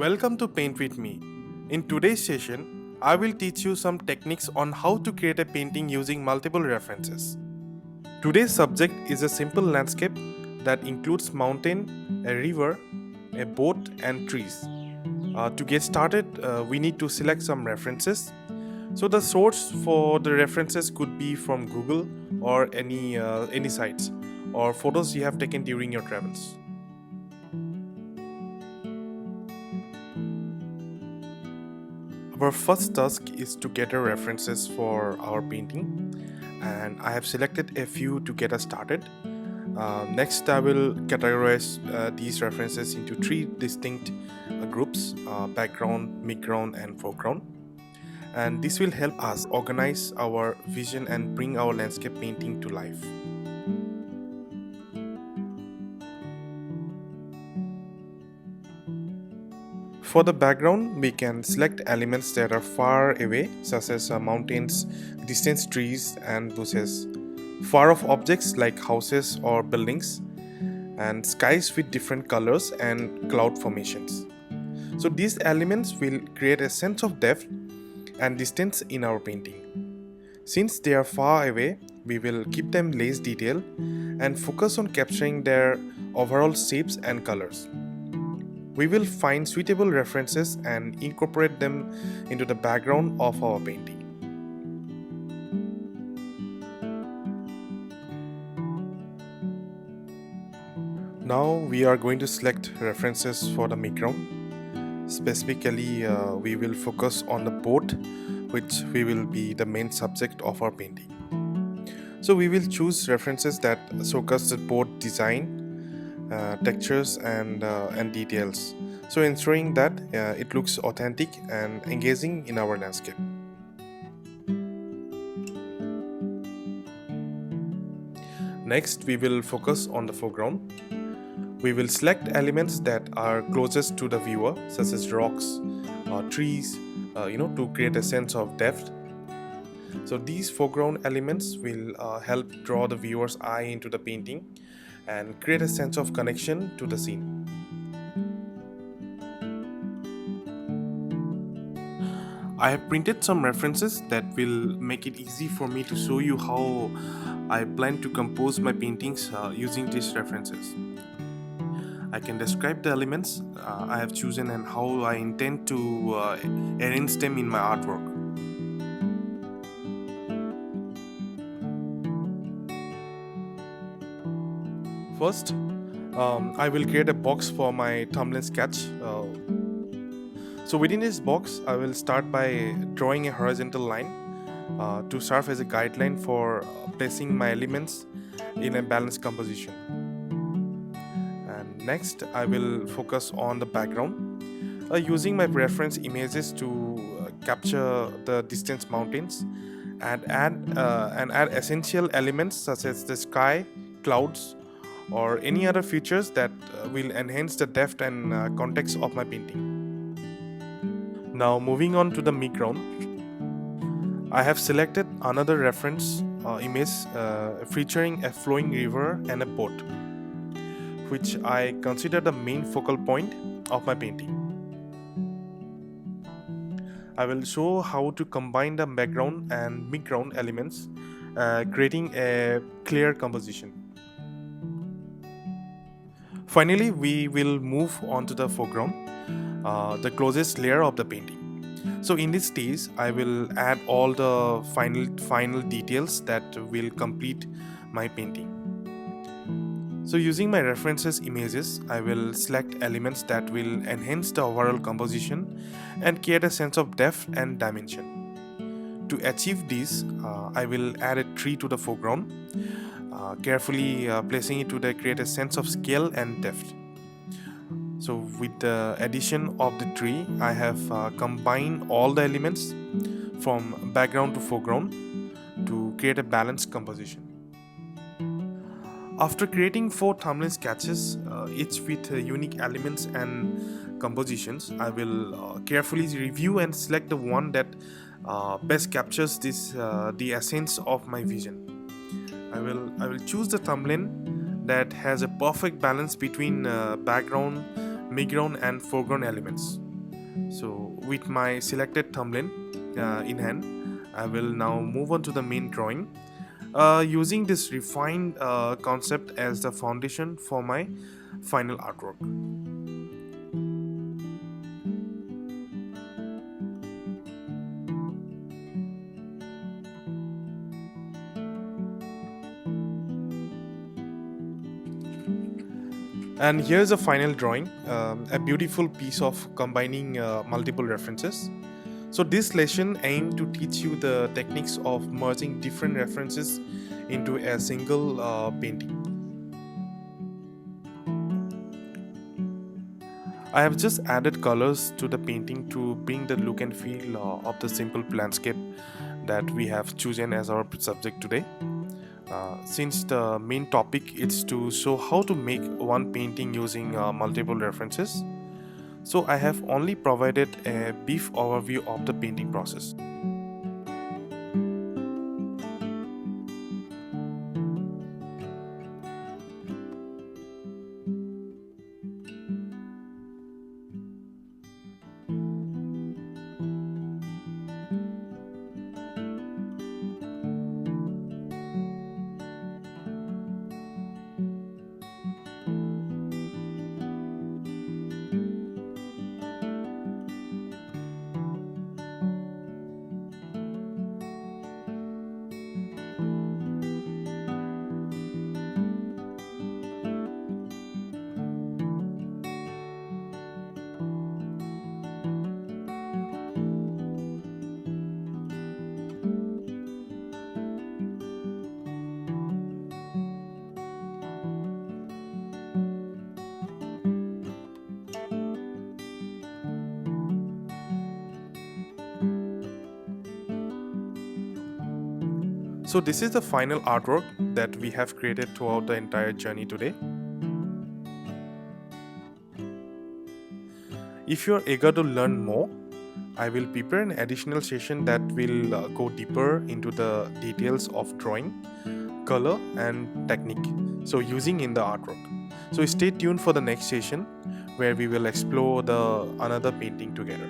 Welcome to Paint with me. In today's session, I will teach you some techniques on how to create a painting using multiple references. Today's subject is a simple landscape that includes mountain, a river, a boat and trees. To get started, we need to select some references. So the source for the references could be from Google or any sites or photos you have taken during your travels. Our first task is to gather references for our painting, and I have selected a few to get us started. Next, I will categorize these references into three distinct groups: background, midground, and foreground. And this will help us organize our vision and bring our landscape painting to life. For the background, we can select elements that are far away, such as mountains, distant trees, and bushes. Far off objects like houses or buildings, and skies with different colors and cloud formations. So these elements will create a sense of depth and distance in our painting. Since they are far away, we will keep them less detailed and focus on capturing their overall shapes and colors. We will find suitable references and incorporate them into the background of our painting. Now we are going to select references for the midground. Specifically, we will focus on the boat, which will be the main subject of our painting. So we will choose references that showcase the boat design, textures and details, so ensuring that it looks authentic and engaging in our landscape. Next, we will focus on the foreground. We will select elements that are closest to the viewer, such as rocks or trees, to create a sense of depth. So these foreground elements will help draw the viewer's eye into the painting and create a sense of connection to the scene. I have printed some references that will make it easy for me to show you how I plan to compose my paintings using these references. I can describe the elements I have chosen and how I intend to arrange them in my artwork. First, I will create a box for my thumbnail sketch. So within this box, I will start by drawing a horizontal line to serve as a guideline for placing my elements in a balanced composition. And next, I will focus on the background, using my reference images to capture the distant mountains and add essential elements such as the sky, clouds, or any other features that will enhance the depth and context of my painting. Now moving on to the midground, I have selected another reference image featuring a flowing river and a boat, which I consider the main focal point of my painting. I will show how to combine the background and midground elements, creating a clear composition. Finally, we will move on to the foreground, the closest layer of the painting. So in this stage, I will add all the final details that will complete my painting. So using my references images, I will select elements that will enhance the overall composition and create a sense of depth and dimension. To achieve this, I will add a tree to the foreground, carefully placing it to create a sense of scale and depth. So with the addition of the tree, I have combined all the elements from background to foreground to create a balanced composition. After creating 4 thumbnail sketches, each with unique elements and compositions, I will carefully review and select the one that best captures the essence of my vision. I will choose the thumbnail that has a perfect balance between background, midground and foreground elements. So with my selected thumbnail in hand, I will now move on to the main drawing, using this refined concept as the foundation for my final artwork. And here's a final drawing, a beautiful piece of combining multiple references. So this lesson aimed to teach you the techniques of merging different references into a single painting. I have just added colors to the painting to bring the look and feel of the simple landscape that we have chosen as our subject today. Since the main topic is to show how to make one painting using multiple references, so I have only provided a brief overview of the painting process. So this is the final artwork that we have created throughout the entire journey today. If you are eager to learn more, I will prepare an additional session that will go deeper into the details of drawing, color and technique, so using in the artwork. So stay tuned for the next session where we will explore the another painting together.